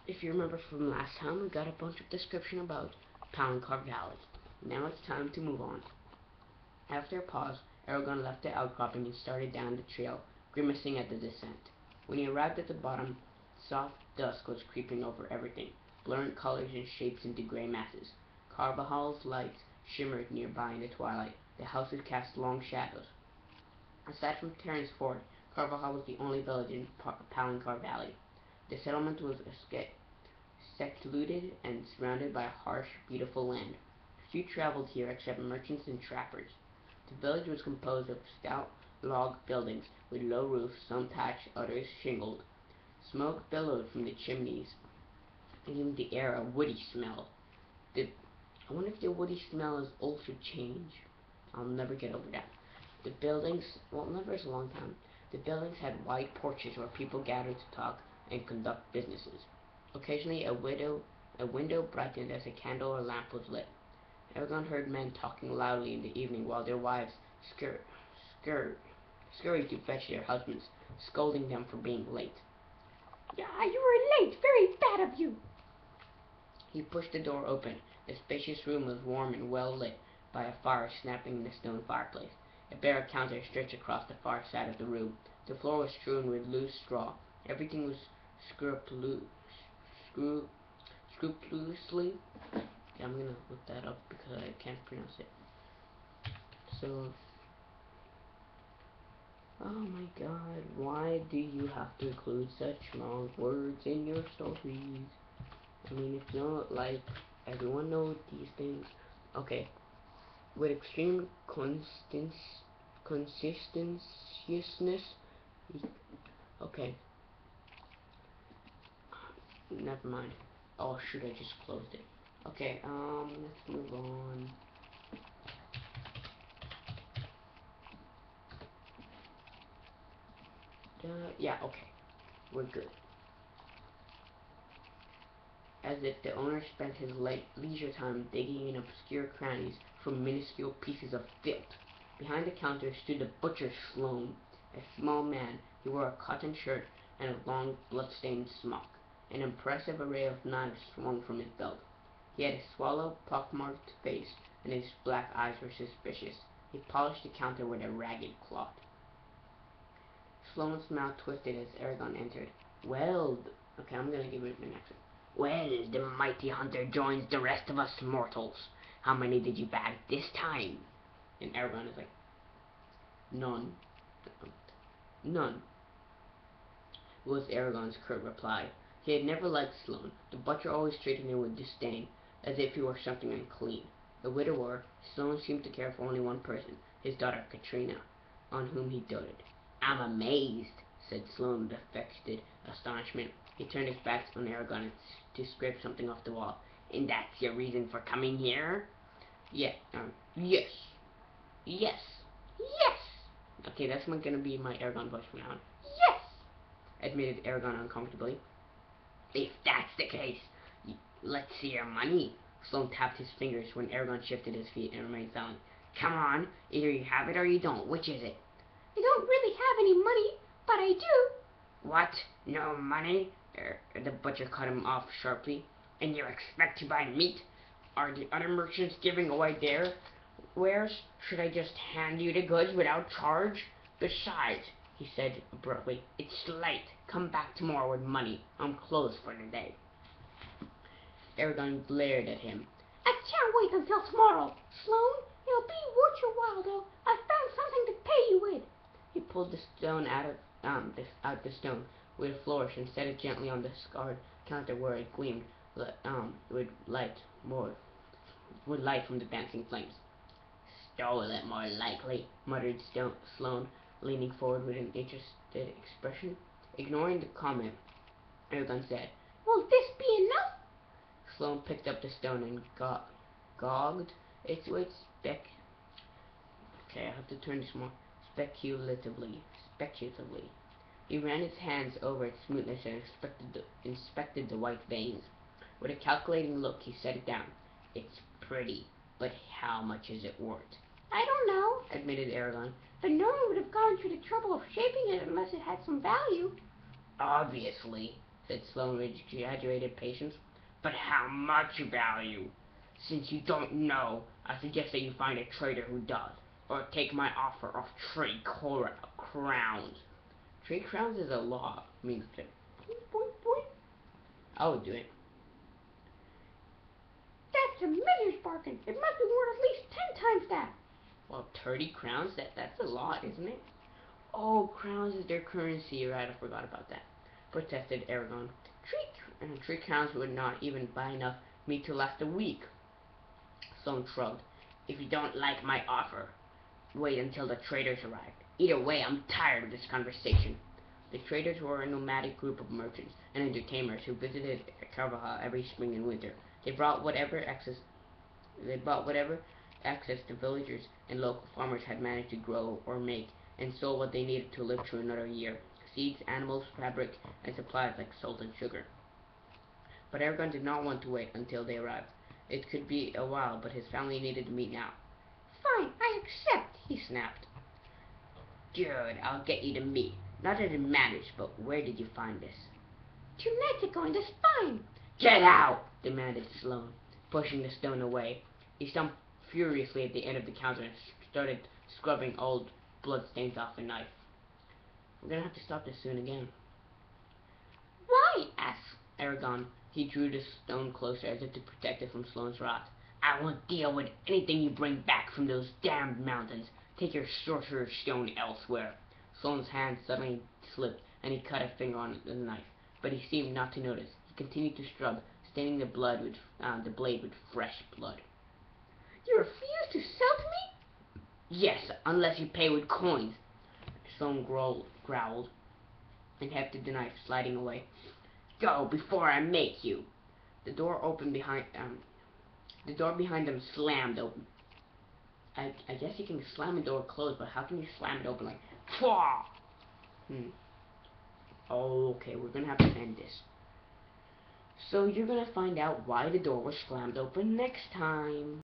If you remember from last time, we got a bunch of description about Palancar Valley. Now it's time to move on. After a pause, Eragon left the outcropping and started down the trail, grimacing at the descent. When he arrived at the bottom, soft dusk was creeping over everything, blurring colors and shapes into gray masses. Carvajal's lights shimmered nearby in the twilight. The houses cast long shadows. Aside from Terrence Ford, Carvajal was the only village in Palancar Valley. The settlement was secluded and surrounded by harsh, beautiful land. Few traveled here except merchants and trappers. The village was composed of stout log buildings with low roofs, some thatched, others shingled. Smoke billowed from the chimneys, giving the air a woody smell. The, I wonder if the woody smell is also change. I'll never get over that. The buildings, well, never is a long time. The buildings had wide porches where people gathered to talk and conduct businesses. Occasionally, a window brightened as a candle or lamp was lit. Eragon heard men talking loudly in the evening while their wives scur- scur- scurried to fetch their husbands, scolding them for being late. "Ah, you were late. Very bad of you." He pushed the door open. The spacious room was warm and well lit by a fire snapping in the stone fireplace. A bare counter stretched across the far side of the room. The floor was strewn with loose straw. Everything was scrupulously. Yeah, I'm gonna look that up because I can't pronounce it. So, oh my God, why do you have to include such long words in your stories? I mean, it's not like everyone knows these things. Okay, with extreme consistentiousness. Okay, never mind. Oh shoot, I just closed it. Okay, let's move on. Yeah, okay, we're good. As if the owner spent his leisure time digging in obscure crannies for minuscule pieces of filth. Behind the counter stood the butcher Sloane, a small man. He wore a cotton shirt and a long blood-stained smock. An impressive array of knives swung from his belt. He had a swallow, pock-marked face, and his black eyes were suspicious. He polished the counter with a ragged cloth. Sloane's mouth twisted as Eragon entered. Well, okay, I'm gonna give it an accent. Well, the mighty hunter joins the rest of us mortals. How many did you bag this time? And Eragon is like, none. None, was Eragon's curt reply. He had never liked Sloane. The butcher always treated him with disdain, as if he were something unclean. A widower, Sloane seemed to care for only one person, his daughter Katrina, on whom he doted. I'm amazed, said Sloane with affected astonishment. He turned his back on Eragon to scrape something off the wall. And that's your reason for coming here? Yeah, yes. Yes. "Yes, Okay, that's not gonna be my Eragon voice from now on, yes." admitted Eragon uncomfortably. If that's the case, let's see your money. Sloane tapped his fingers when Eragon shifted his feet and remained silent. Come on, either you have it or you don't. Which is it? "I don't really have any money, but I do." What? No money? The butcher cut him off sharply. And you expect to buy meat? Are the other merchants giving away their wares? Should I just hand you the goods without charge? Besides, he said abruptly, it's late. Come back tomorrow with money. I'm closed for the day. Eragon glared at him. "I can't wait until tomorrow, Sloane. It'll be worth your while, though. I found something to pay you with." He pulled the stone out the stone with a flourish and set it gently on the scarred counter where it gleamed with light from the dancing flames. Stole it, more likely, muttered Sloane, leaning forward with an interested expression. Ignoring the comment, Eragon said, "Will this be enough?" Sloane picked up the stone and gogged it with Okay, I have to turn this more speculatively. He ran his hands over its smoothness and inspected the white veins. With a calculating look, he set it down. It's pretty, but how much is it worth? "I don't know," admitted Eragon. "but no one would have gone through the trouble of shaping it unless it had some value." Obviously, said Sloane with exaggerated patience. But how much value? Since you don't know, I suggest that you find a trader who does, or take my offer of 3 crowns. 3 crowns is a lot. I mean, I would do it. That's a miller's bargain. It must be worth at least 10 times that. Well, 30 crowns? That's a lot, isn't it? Oh, crowns is their currency, right? I forgot about that. Protested Eragon. 3 crowns would not even buy enough meat to last a week. Sloane shrugged. If you don't like my offer, wait until the traders arrive. Either way, I'm tired of this conversation. The traders were a nomadic group of merchants and entertainers who visited Carvajal every spring and winter. They brought whatever excess the villagers and local farmers had managed to grow or make, and sold what they needed to live through another year: seeds, animals, fabric, and supplies like salt and sugar. But Eragon did not want to wait until they arrived. It could be a while, but his family needed to meet now. Fine, I accept, he snapped. Good, I'll get you to meet. Not an advantage, but where did you find this? 2 nights ago in the spine. Get out! Demanded Sloane, pushing the stone away. He stomped furiously at the end of the counter and started scrubbing old bloodstains off a knife. We're gonna have to stop this soon again. Why? Asked Eragon. He drew the stone closer as if to protect it from Sloane's wrath. I won't deal with anything you bring back from those damned mountains. Take your sorcerer's stone elsewhere. Sloane's hand suddenly slipped, and he cut a finger on the knife, but he seemed not to notice. He continued to scrub, staining the blade with fresh blood. You refuse to sell to me? Yes, unless you pay with coins. Sloane growled, and hefted the knife, sliding away. Go before I make you. The door behind them slammed open. I guess you can slam a door closed, but how can you slam it open like Pwah! Okay, we're gonna have to end this. So you're gonna find out why the door was slammed open next time.